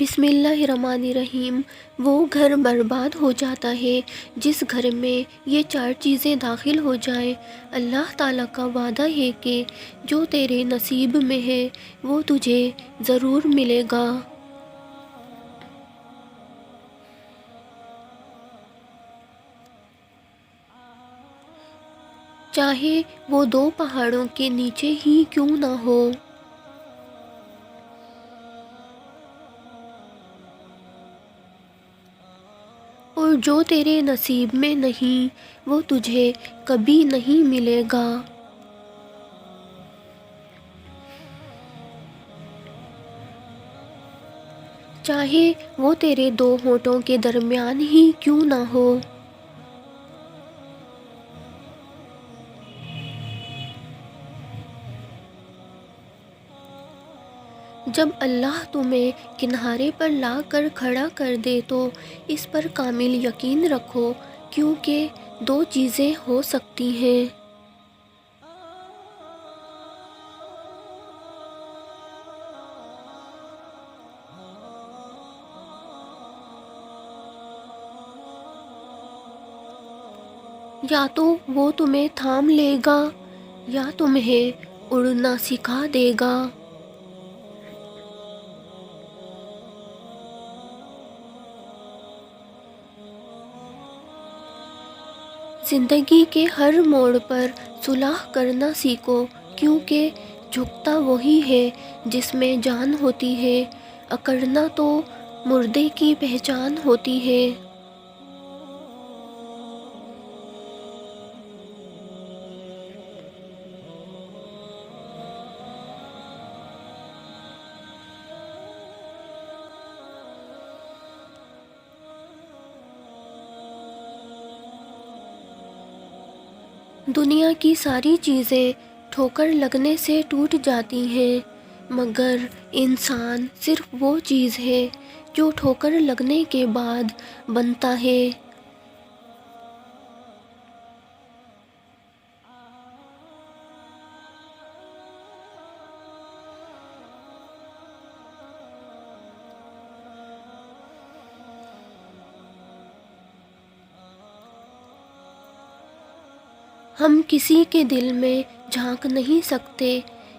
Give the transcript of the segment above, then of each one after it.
بسم اللہ الرحمن الرحیم۔ وہ گھر برباد ہو جاتا ہے جس گھر میں یہ چار چیزیں داخل ہو جائیں۔ اللہ تعالیٰ کا وعدہ ہے کہ جو تیرے نصیب میں ہے وہ تجھے ضرور ملے گا۔ چاہے وہ دو پہاڑوں کے نیچے ہی کیوں نہ ہو۔ اور جو تیرے نصیب میں نہیں وہ تجھے کبھی نہیں ملے گا۔ چاہے وہ تیرے دو ہونٹوں کے درمیان ہی کیوں نہ ہو۔ جب اللہ تمہیں کنارے پر لا کر کھڑا کر دے تو اس پر کامل یقین رکھو، کیونکہ دو چیزیں ہو سکتی ہیں۔ یا تو وہ تمہیں تھام لے گا یا تمہیں اڑنا سکھا دے گا۔ زندگی کے ہر موڑ پر صلح کرنا سیکھو، کیونکہ جھکتا وہی ہے جس میں جان ہوتی ہے، اکڑنا تو مردے کی پہچان ہوتی ہے۔ دنیا کی ساری چیزیں ٹھوکر لگنے سے ٹوٹ جاتی ہیں، مگر انسان صرف وہ چیز ہے جو ٹھوکر لگنے کے بعد بنتا ہے۔ ہم کسی کے دل میں جھانک نہیں سکتے،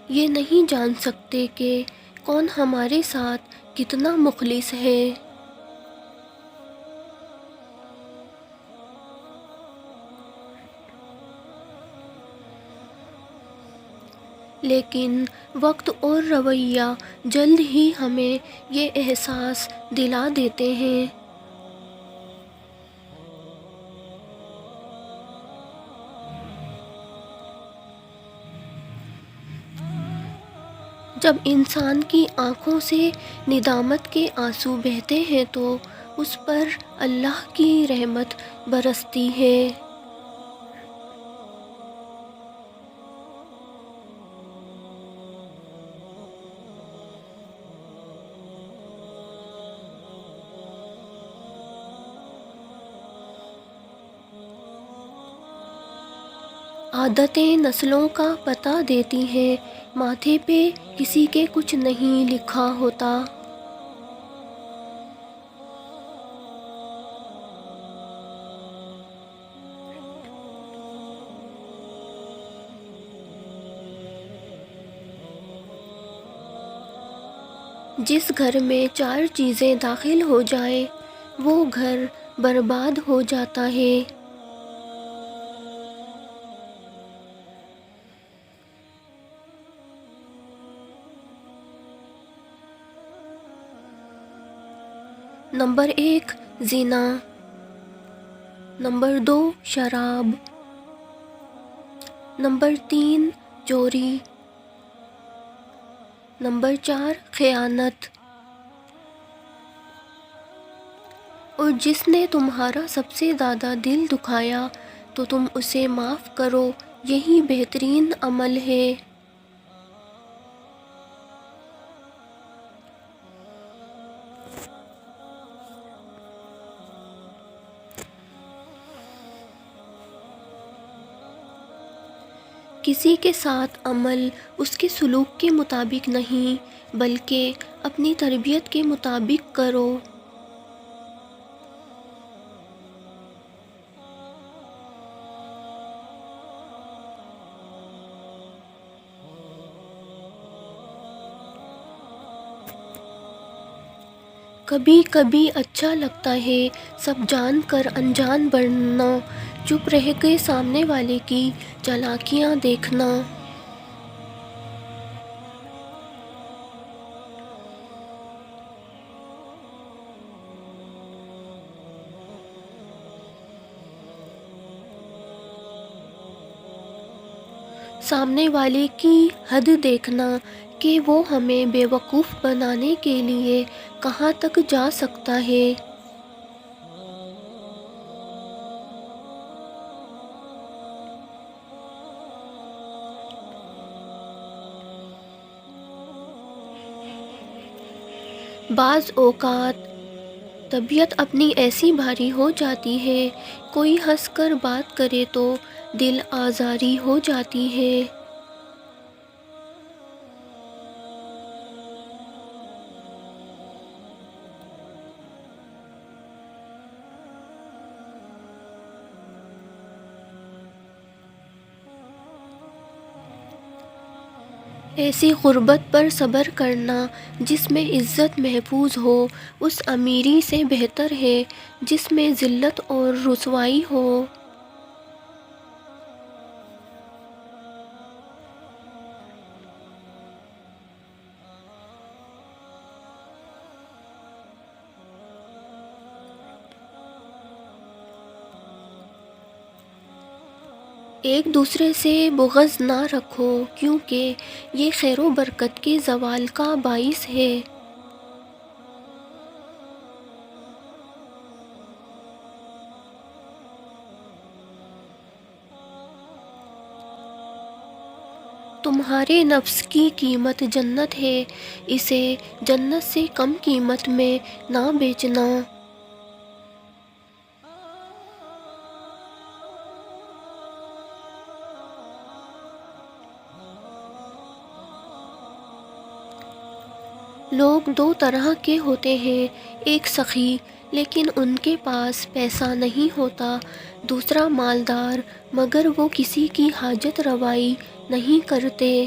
یہ نہیں جان سکتے کہ کون ہمارے ساتھ کتنا مخلص ہے۔ لیکن وقت اور رویہ جلد ہی ہمیں یہ احساس دلا دیتے ہیں۔ جب انسان کی آنکھوں سے ندامت کے آنسو بہتے ہیں تو اس پر اللہ کی رحمت برستی ہے۔ عادتیں نسلوں کا پتہ دیتی ہیں، ماتھے پہ کسی کے کچھ نہیں لکھا ہوتا۔ جس گھر میں چار چیزیں داخل ہو جائیں وہ گھر برباد ہو جاتا ہے۔ نمبر 1 زنا، نمبر 2 شراب، نمبر 3 چوری، نمبر 4 خیانت۔ اور جس نے تمہارا سب سے زیادہ دل دکھایا تو تم اسے معاف کرو، یہی بہترین عمل ہے۔ کسی کے ساتھ عمل اس کے سلوک کے مطابق نہیں بلکہ اپنی تربیت کے مطابق کرو۔ کبھی کبھی اچھا لگتا ہے سب جان کر انجان بننا، چپ رہ کے سامنے والے کی چالاکیاں دیکھنا۔ سامنے والے کی حد دیکھنا کہ وہ ہمیں بے وقوف بنانے کے لیے کہاں تک جا سکتا ہے۔ بعض اوقات طبیعت اپنی ایسی بھاری ہو جاتی ہے، کوئی ہنس کر بات کرے تو دل آزاری ہو جاتی ہے۔ ایسی غربت پر صبر کرنا جس میں عزت محفوظ ہو اس امیری سے بہتر ہے جس میں ذلت اور رسوائی ہو۔ ایک دوسرے سے بغض نہ رکھو کیونکہ یہ خیر و برکت کے زوال کا باعث ہے۔ تمہارے نفس کی قیمت جنت ہے، اسے جنت سے کم قیمت میں نہ بیچنا۔ لوگ دو طرح کے ہوتے ہیں، ایک سخی لیکن ان کے پاس پیسہ نہیں ہوتا، دوسرا مالدار مگر وہ کسی کی حاجت روائی نہیں کرتے۔